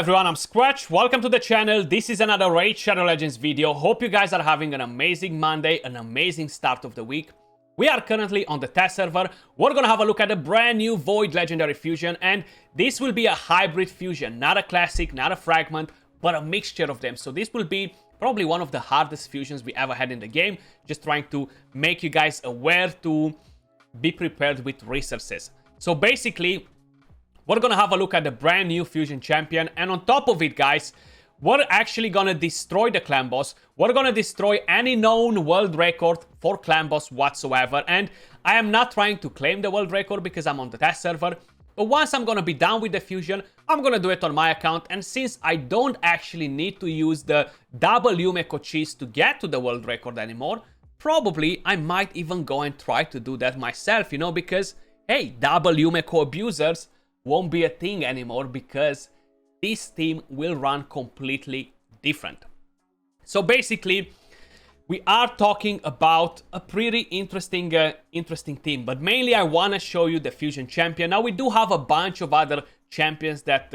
everyone, I'm Skratch. Welcome to the channel. This is another Raid Shadow Legends video. Hope you guys are having an amazing Monday, an amazing start of the week. We are currently on the test server. We're gonna have a look at a brand new Void Legendary Fusion, and this will be a hybrid fusion, not a classic, not a fragment, but a mixture of them. So this will be probably one of the hardest fusions we ever had in the game. Just trying to make you guys aware to be prepared with resources. So basically, we're gonna have a look at the brand new Fusion Champion, and on top of it, guys, we're actually gonna destroy the clan boss. We're gonna destroy any known world record for clan boss whatsoever, and I am not trying to claim the world record because I'm on the test server, but once I'm gonna be done with the fusion, I'm gonna do it on my account, and since I don't actually need to use the double Yumeko cheese to get to the world record anymore, probably I might even go and try to do that myself, you know, because, hey, double Yumeko abusers won't be a thing anymore because this team will run completely different. So basically, we are talking about a pretty interesting team, but mainly I want to show you the Fusion Champion. Now, we do have a bunch of other champions that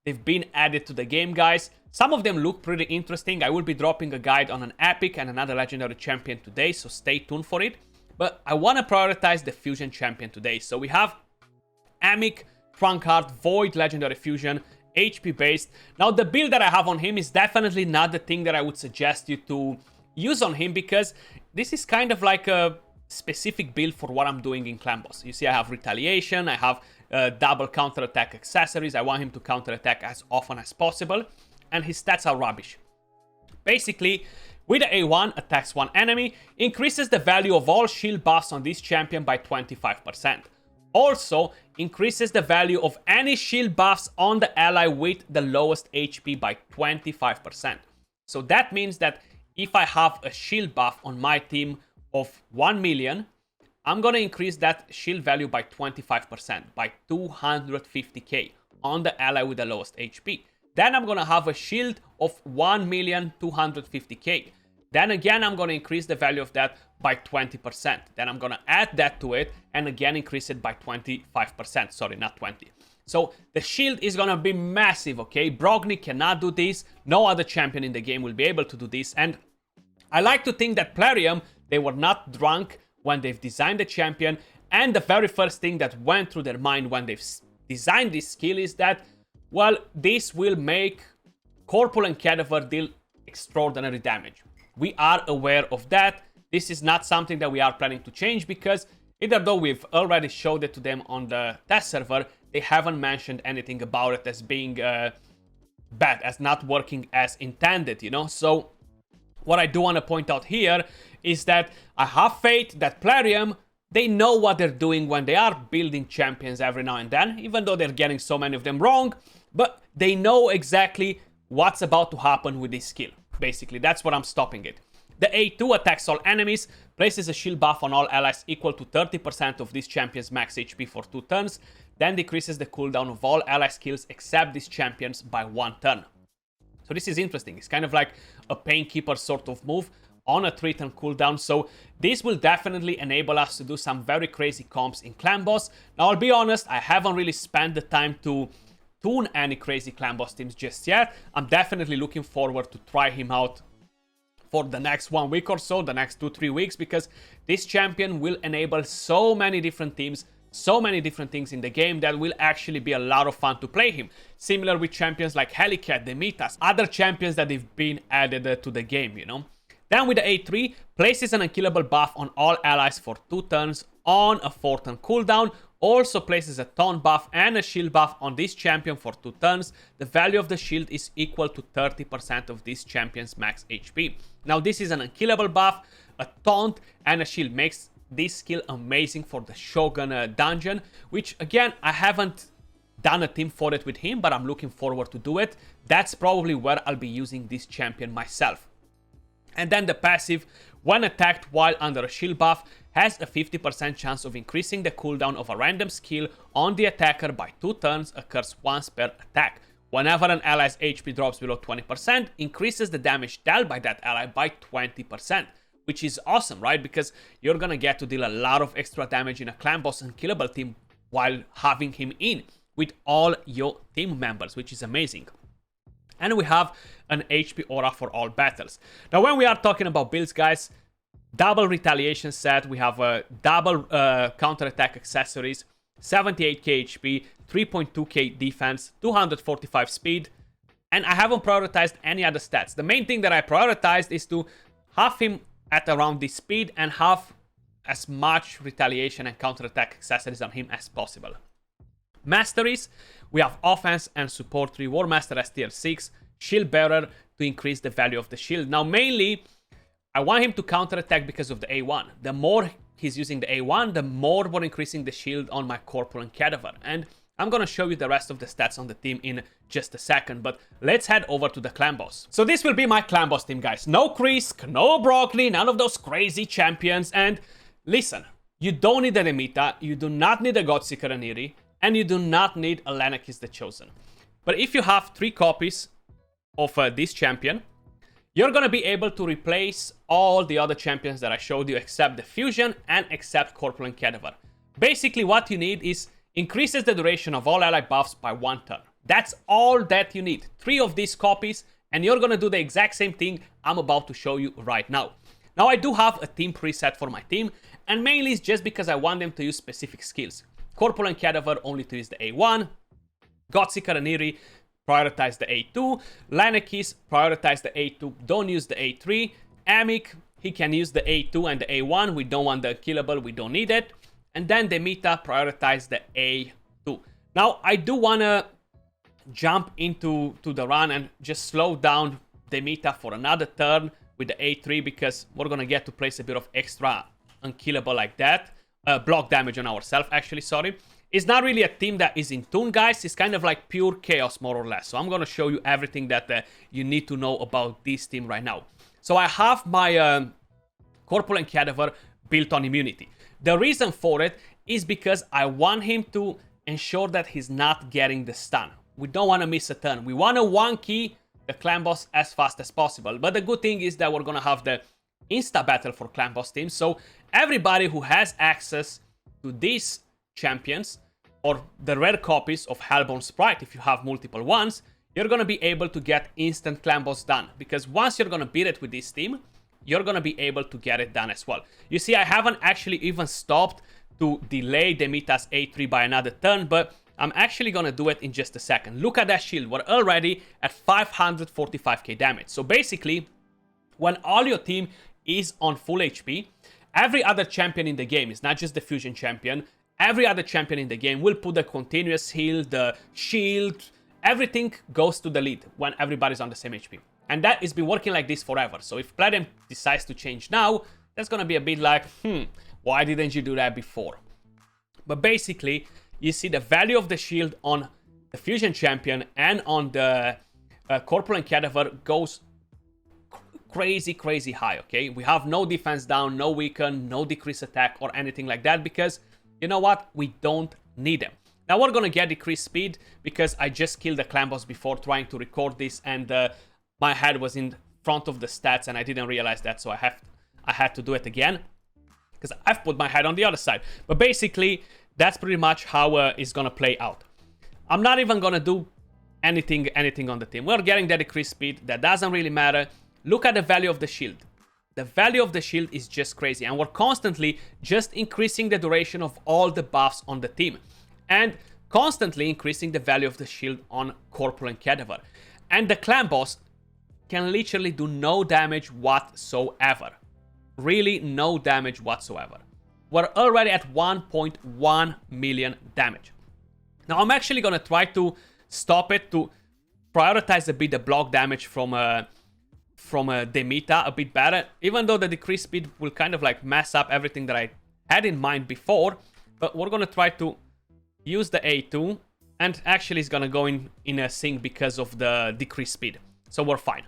they've been added to the game, guys. Some of them look pretty interesting. I will be dropping a guide on an epic and another legendary champion today, so stay tuned for it. But I want to prioritize the Fusion Champion today. So we have Emic Trunkheart, Void Legendary Fusion, HP based. Now, the build that I have on him is definitely not the thing that I would suggest you to use on him, because this is kind of like a specific build for what I'm doing in Clan Boss. You see, I have Retaliation, I have double counter-attack accessories. I want him to counter-attack as often as possible, and his stats are rubbish. Basically, with the A1, attacks one enemy, increases the value of all shield buffs on this champion by 25%. Also, increases the value of any shield buffs on the ally with the lowest HP by 25%. So that means that if I have a shield buff on my team of 1 million, I'm gonna increase that shield value by 25%, by 250k on the ally with the lowest HP. Then I'm gonna have a shield of 1,250k. Then again, I'm gonna increase the value of that by 20%. Then I'm gonna add that to it and again increase it by 25%. Sorry, not 20. So the shield is gonna be massive, okay? Brogni cannot do this. No other champion in the game will be able to do this. And I like to think that Plarium, they were not drunk when they've designed the champion. And the very first thing that went through their mind when they've designed this skill is that, well, this will make Corpulent Cadaver deal extraordinary damage. We are aware of that. This is not something that we are planning to change because even though we've already showed it to them on the test server, they haven't mentioned anything about it as being bad, as not working as intended, you know? So what I do want to point out here is that I have faith that Plarium, they know what they're doing when they are building champions every now and then, even though they're getting so many of them wrong, but they know exactly what's about to happen with this skill. Basically, that's what I'm stopping it. The A2 attacks all enemies, places a shield buff on all allies equal to 30% of this champion's max HP for 2 turns, then decreases the cooldown of all ally skills except this champion's by 1 turn. So this is interesting. It's kind of like a Painkeeper sort of move on a 3-turn cooldown. So this will definitely enable us to do some very crazy comps in Clan Boss. Now, I'll be honest, I haven't really spent the time to tune any crazy Clan Boss teams just yet. I'm definitely looking forward to try him out for the next 1 week or so, the next 2-3 weeks, because this champion will enable so many different teams, so many different things in the game that will actually be a lot of fun to play him. Similar with champions like Helicat, Demitas, other champions that have been added to the game, you know. Then with the A3, places an unkillable buff on all allies for 2 turns on a 4-turn cooldown. Also places a taunt buff and a shield buff on this champion for 2 turns. The value of the shield is equal to 30% of this champion's max HP. Now, this is an unkillable buff, a taunt, and a shield. Makes this skill amazing for the Shogun dungeon, which, again, I haven't done a team for it with him, but I'm looking forward to do it. That's probably where I'll be using this champion myself. And then the passive, when attacked while under a shield buff, has a 50% chance of increasing the cooldown of a random skill on the attacker by 2 turns, occurs once per attack. Whenever an ally's HP drops below 20%, increases the damage dealt by that ally by 20, which is awesome, right? Because you're gonna get to deal a lot of extra damage in a Clan Boss unkillable team while having him in with all your team members, which is amazing. And we have an HP aura for all battles. Now, when we are talking about builds, guys, double retaliation set, we have a double counterattack accessories, 78k HP, 3.2k defense, 245 speed, and I haven't prioritized any other stats. The main thing that I prioritized is to have him at around this speed and have as much retaliation and counterattack accessories on him as possible. Masteries, we have offense and support 3, War Master as tier 6, Shield Bearer to increase the value of the shield. Now mainly, I want him to counterattack because of the A1. The more he's using the A1, the more we're increasing the shield on my Corpulent Cadaver. And I'm gonna show you the rest of the stats on the team in just a second, but let's head over to the clan boss. So this will be my clan boss team, guys. No Krisk, no Broccoli, none of those crazy champions. And listen, you don't need a Demeter, you do not need a Godseeker Aniri, and you do not need a Lenakis the Chosen. But if you have 3 copies of this champion, you're gonna be able to replace all the other champions that I showed you except the Fusion and except Corpulent Cadaver. Basically what you need is increases the duration of all ally buffs by 1 turn. That's all that you need. 3 of these copies and you're gonna do the exact same thing I'm about to show you right now. Now I do have a team preset for my team, and mainly it's just because I want them to use specific skills. Corpulent Cadaver only to use the A1, Godseeker Aniri prioritize the A2, Lenakis prioritize the A2, don't use the A3, Emic, he can use the A2 and the A1, we don't want the killable, we don't need it, and then Demeter prioritize the A2. Now I do want to jump into the run and just slow down Demeter for another turn with the A3 because we're gonna get to place a bit of extra unkillable like that, block damage on ourselves actually, sorry. It's not really a team that is in tune, guys. It's kind of like pure chaos, more or less. So I'm going to show you everything that you need to know about this team right now. So I have my Corpulent Cadaver built on immunity. The reason for it is because I want him to ensure that he's not getting the stun. We don't want to miss a turn. We want to one-key the clan boss as fast as possible. But the good thing is that we're going to have the insta battle for clan boss teams. So everybody who has access to these champions or the rare copies of Hellborn Sprite, if you have multiple ones, you're gonna be able to get instant clan boss done, because once you're gonna beat it with this team, you're gonna be able to get it done as well. You see, I haven't actually even stopped to delay Demeter's A3 by another turn, but I'm actually gonna do it in just a second. Look at that shield, we're already at 545k damage. So basically, when all your team is on full HP, every other champion in the game, is not just the Fusion champion, every other champion in the game will put the continuous heal, the shield, everything goes to the lead when everybody's on the same HP. And that has been working like this forever. So if Platinum decides to change now, that's gonna be a bit like, why didn't you do that before? But basically, you see the value of the shield on the Fusion champion and on the Corpulent Cadaver goes crazy high, okay? We have no defense down, no weaken, no decrease attack or anything like that because you know what? We don't need them. Now we're gonna get decreased speed because I just killed the clan boss before trying to record this and my head was in front of the stats and I didn't realize that, so I had to do it again because I've put my head on the other side. But basically, that's pretty much how it's gonna play out. I'm not even gonna do anything on the team. We're getting that decreased speed. That doesn't really matter. Look at the value of the shield. The value of the shield is just crazy, and we're constantly just increasing the duration of all the buffs on the team and constantly increasing the value of the shield on Corpulent Cadaver. And the clan boss can literally do no damage whatsoever. Really no damage whatsoever. We're already at 1.1 million damage. Now I'm actually gonna try to stop it to prioritize a bit the block damage from Demeter a bit better, even though the decreased speed will kind of like mess up everything that I had in mind before. But we're gonna try to use the A2, and actually it's gonna go in a sync because of the decreased speed, so we're fine.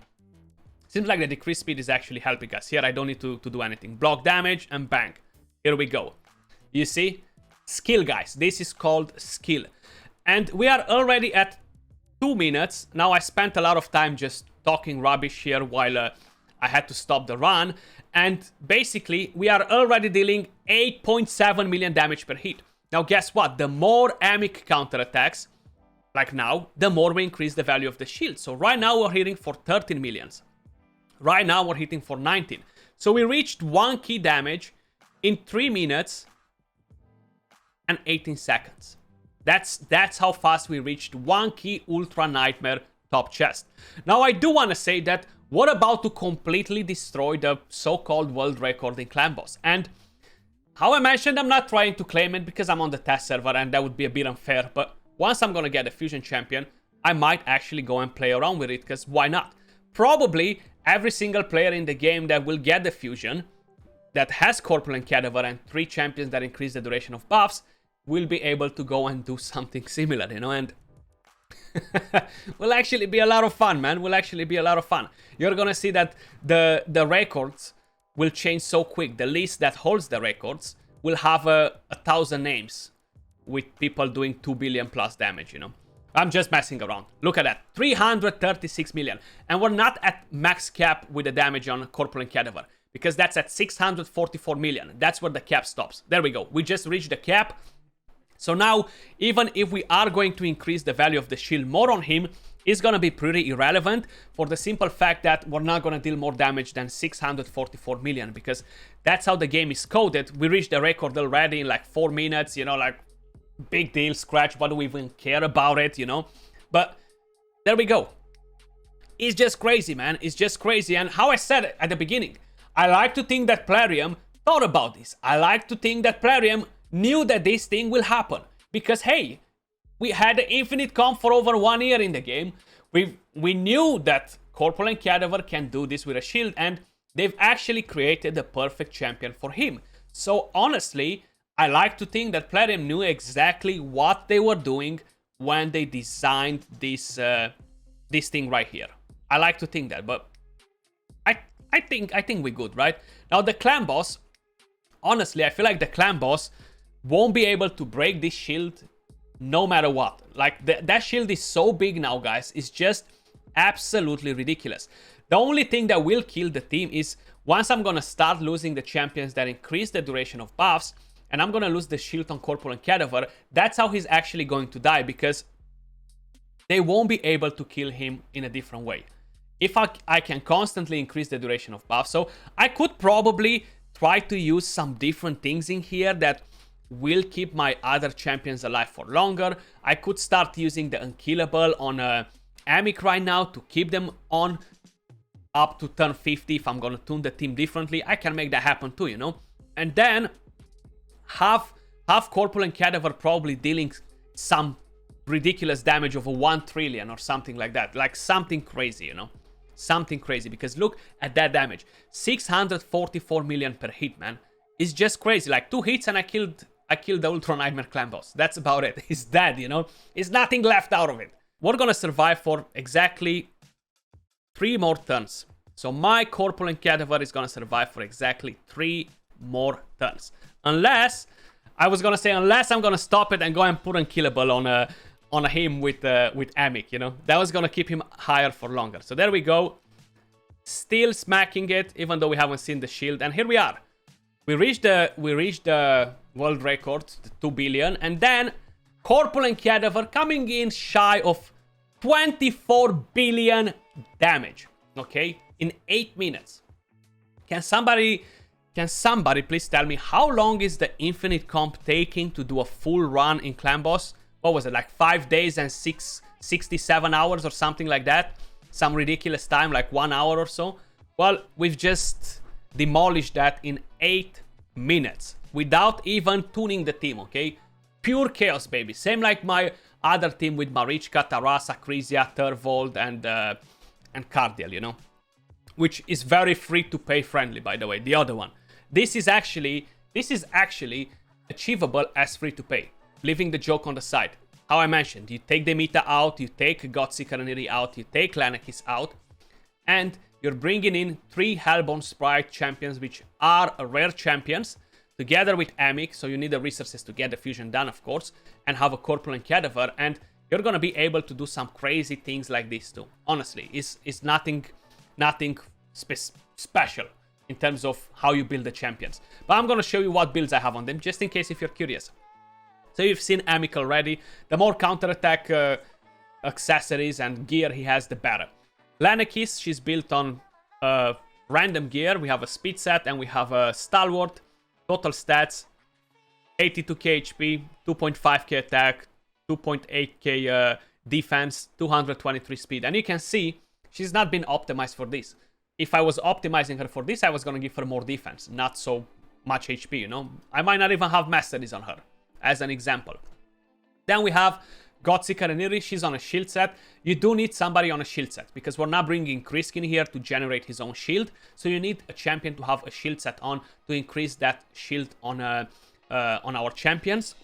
Seems like the decreased speed is actually helping us here. I don't need to do anything. Block damage and bang, here we go. You see, skill, guys, this is called skill, and we are already at 2 minutes. Now I spent a lot of time just talking rubbish here while I had to stop the run, and basically we are already dealing 8.7 million damage per hit. Now guess what? The more Emic counterattacks, like now, the more we increase the value of the shield. So right now we're hitting for 13 millions. Right now we're hitting for 19. So we reached 1 key damage in 3 minutes and 18 seconds. That's how fast we reached 1 key Ultra Nightmare top chest. Now I do want to say that we're about to completely destroy the so-called world record in Clan Boss. And how I mentioned, I'm not trying to claim it because I'm on the test server and that would be a bit unfair. But once I'm gonna get a fusion champion, I might actually go and play around with it, because why not? Probably every single player in the game that will get the fusion, that has Corpulent Cadaver and 3 champions that increase the duration of buffs, will be able to go and do something similar, you know, and will actually be a lot of fun, man. Will actually be a lot of fun. You're gonna see that the records will change so quick. The list that holds the records will have 1,000 names with people doing 2 billion plus damage, you know. I'm just messing around. Look at that. 336 million. And we're not at max cap with the damage on Corpulent Cadaver, because that's at 644 million. That's where the cap stops. There we go. We just reached the cap. So now, even if we are going to increase the value of the shield more on him, it's going to be pretty irrelevant, for the simple fact that we're not going to deal more damage than 644 million, because that's how the game is coded. We reached the record already in like 4 minutes, you know, like, big deal, Skratch, why do we even care about it, you know? But there we go. It's just crazy, man. It's just crazy. And how I said at the beginning, I like to think that Plarium thought about this. I like to think that Plarium knew that this thing will happen, because hey, we had the infinite comp for over 1 year in the game. We knew that Corpulent Cadaver can do this with a shield, and they've actually created the perfect champion for him. So honestly, I like to think that Plarium knew exactly what they were doing when they designed this this thing right here. I like to think that, but I think we're good, right? Now the Clan Boss, honestly, I feel like the Clan Boss won't be able to break this shield no matter what. Like, that shield is so big now, guys. It's just absolutely ridiculous. The only thing that will kill the team is once I'm gonna start losing the champions that increase the duration of buffs, and I'm gonna lose the shield on Corpulent Cadaver. That's how he's actually going to die, because they won't be able to kill him in a different way. If I can constantly increase the duration of buff, so I could probably try to use some different things in here that will keep my other champions alive for longer. I could start using the unkillable on Emic right now to keep them on up to turn 50. If I'm gonna tune the team differently, I can make that happen too, you know. And then have Corpulent Cadaver probably dealing some ridiculous damage of 1 trillion or something like that. Like something crazy, you know. Something crazy, because look at that damage. 644 million per hit, man. It's just crazy. Like 2 hits and I killed the Ultra Nightmare Clan Boss. That's about it. He's dead, you know. There's nothing left out of it. We're gonna survive for exactly 3 more turns. So my Corpulent Cadaver is gonna survive for exactly 3 more turns. Unless, I was gonna say, unless I'm gonna stop it and go and put unkillable on him with Emic, you know. That was gonna keep him higher for longer. So there we go. Still smacking it, even though we haven't seen the shield. And here we are. We reached the world record, the 2 billion, and then Corpulent Cadaver coming in shy of 24 billion damage. Okay, in 8 minutes. Can somebody please tell me how long is the infinite comp taking to do a full run in Clan Boss? What was it, like 5 days and 67 hours or something like that? Some ridiculous time, like 1 hour or so. Well, we've just demolished that in 8 minutes without even tuning the team, okay? Pure chaos, baby. Same like my other team with Marichka, Tarasa, Krysia, Turvold, and Cardiel, you know? Which is very free-to-pay friendly, by the way, the other one. This is actually achievable as free-to-pay. Leaving the joke on the side. How I mentioned, you take Demita out, you take Godseeker and Neri out, you take Lanakis out, and you're bringing in 3 Hellborn Sprite champions, which are rare champions, together with Emic, so you need the resources to get the fusion done, of course, and have a Corpulent Cadaver, and you're gonna be able to do some crazy things like this too. Honestly, it's nothing special in terms of how you build the champions. But I'm gonna show you what builds I have on them, just in case if you're curious. So you've seen Emic already. The more counterattack accessories and gear he has, the better. Lanekis, she's built on random gear. We have a speed set and we have a stalwart. Total stats, 82k HP, 2.5k attack, 2.8k defense, 223 speed. And you can see she's not been optimized for this. If I was optimizing her for this, I was going to give her more defense, not so much HP, you know. I might not even have masteries on her, as an example. Then we have Godseeker and Iri. She's on a shield set. You do need somebody on a shield set, because we're not bringing Krisk in here to generate his own shield. So you need a champion to have a shield set on to increase that shield on our champions.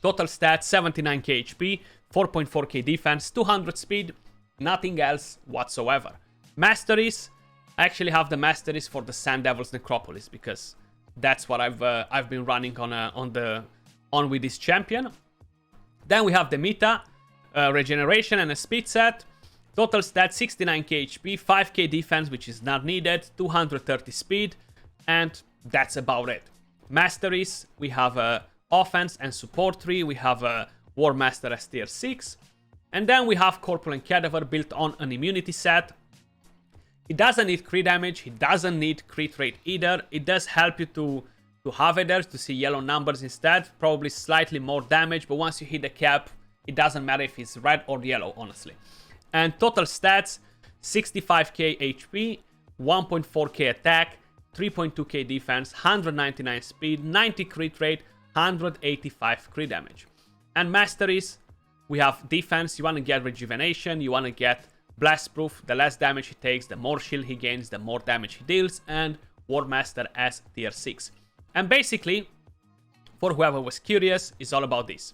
Total stats, 79k HP, 4.4k defense, 200 speed, nothing else whatsoever. Masteries, I actually have the masteries for the Sand Devil's Necropolis, because that's what I've been running on with this champion. Then we have the Mita, regeneration and a speed set. Total stats, 69k HP, 5k defense, which is not needed, 230 speed, and that's about it. Masteries, we have a offense and support tree. We have a War Master as tier 6. And then we have Corpulent Cadaver built on an immunity set. He doesn't need crit damage, he doesn't need crit rate either. It does help you to have it there, to see yellow numbers instead. Probably slightly more damage, but once you hit the cap, it doesn't matter if it's red or yellow, honestly. And total stats, 65k HP, 1.4k attack, 3.2k defense, 199 speed, 90 crit rate, 185 crit damage. And masteries, we have defense. You want to get rejuvenation, you want to get blast proof. The less damage he takes, the more shield he gains, the more damage he deals. And War Master as tier 6. And basically, for whoever was curious, it's all about this.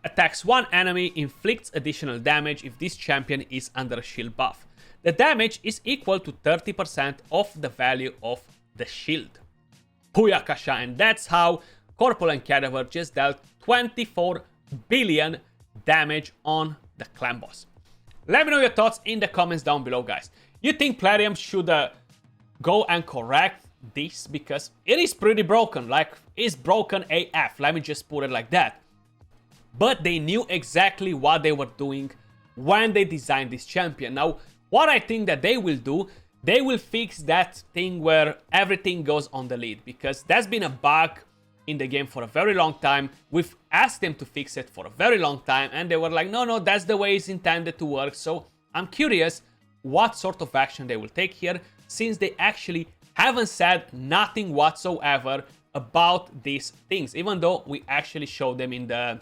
Attacks one enemy, inflicts additional damage if this champion is under a shield buff. The damage is equal to 30% of the value of the shield. Booyakasha, and that's how Corpulent Cadaver just dealt 24 billion damage on the clan boss. Let me know your thoughts in the comments down below, guys. You think Plarium should go and correct this? Because it is pretty broken, like, it's broken AF, let me just put it like that. But they knew exactly what they were doing when they designed this champion. Now, what I think that they will do, they will fix that thing where everything goes on the lead, because that's been a bug in the game for a very long time. We've asked them to fix it for a very long time, and they were like, no, that's the way it's intended to work. So I'm curious what sort of action they will take here, since they actually haven't said nothing whatsoever about these things, even though we actually showed them in the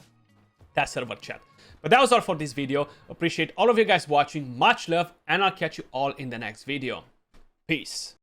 test server chat. But that was all for this video. Appreciate all of you guys watching, much love, and I'll catch you all in the next video. Peace.